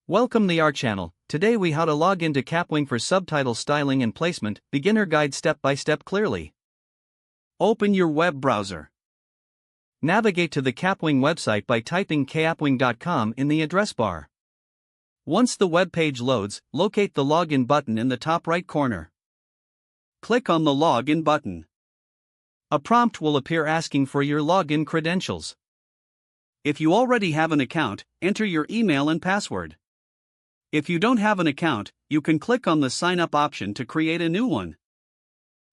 Welcome to our channel. Today we how to log into Kapwing for subtitle styling and placement, beginner guide step by step clearly. Open your web browser. Navigate to the Kapwing website by typing kapwing.com in the address bar. Once the web page loads, locate the login button in the top right corner. Click on the login button. A prompt will appear asking for your login credentials. If you already have an account, enter your email and password. If you don't have an account, you can click on the Sign Up option to create a new one.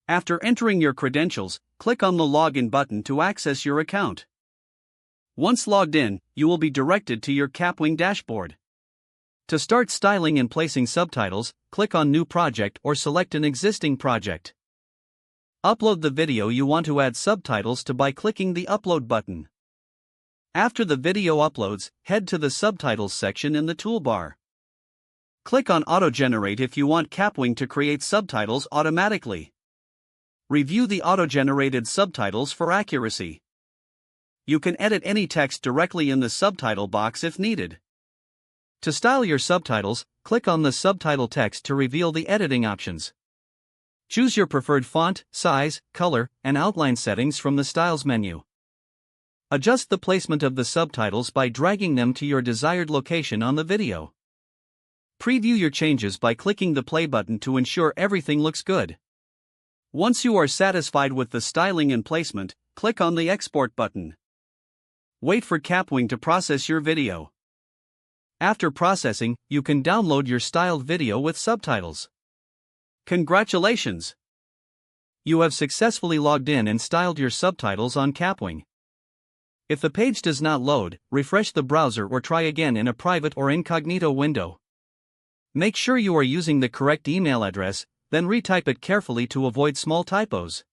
After entering your credentials, click on the Login button to access your account. Once logged in, you will be directed to your Kapwing dashboard. To start styling and placing subtitles, click on New Project or select an existing project. Upload the video you want to add subtitles to by clicking the Upload button. After the video uploads, head to the Subtitles section in the toolbar. Click on Auto-Generate if you want Kapwing to create subtitles automatically. Review the auto-generated subtitles for accuracy. You can edit any text directly in the subtitle box if needed. To style your subtitles, click on the subtitle text to reveal the editing options. Choose your preferred font, size, color, and outline settings from the Styles menu. Adjust the placement of the subtitles by dragging them to your desired location on the video. Preview your changes by clicking the play button to ensure everything looks good. Once you are satisfied with the styling and placement, click on the Export button. Wait for Kapwing to process your video. After processing, you can download your styled video with subtitles. Congratulations! You have successfully logged in and styled your subtitles on Kapwing. If the page does not load, refresh the browser or try again in a private or incognito window. Make sure you are using the correct email address, then retype it carefully to avoid small typos.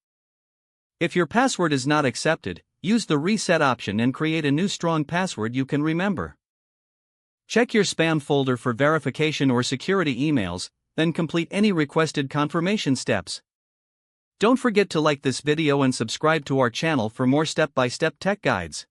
If your password is not accepted, use the reset option and create a new strong password you can remember. Check your spam folder for verification or security emails, then complete any requested confirmation steps. Don't forget to like this video and subscribe to our channel for more step-by-step tech guides.